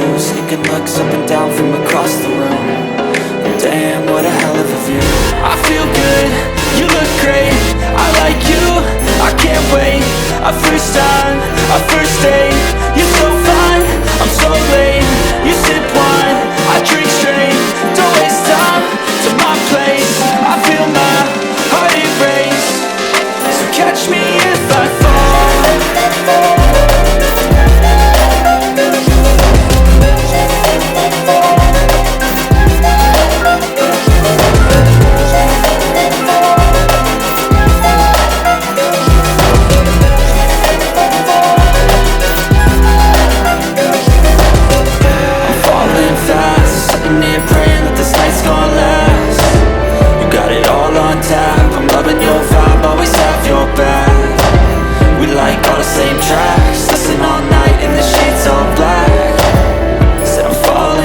view, sneaking looks up and down from across the room. Damn, what a hell of a view. I feel good, you look great, I like you, I can't wait. A first time, a first date,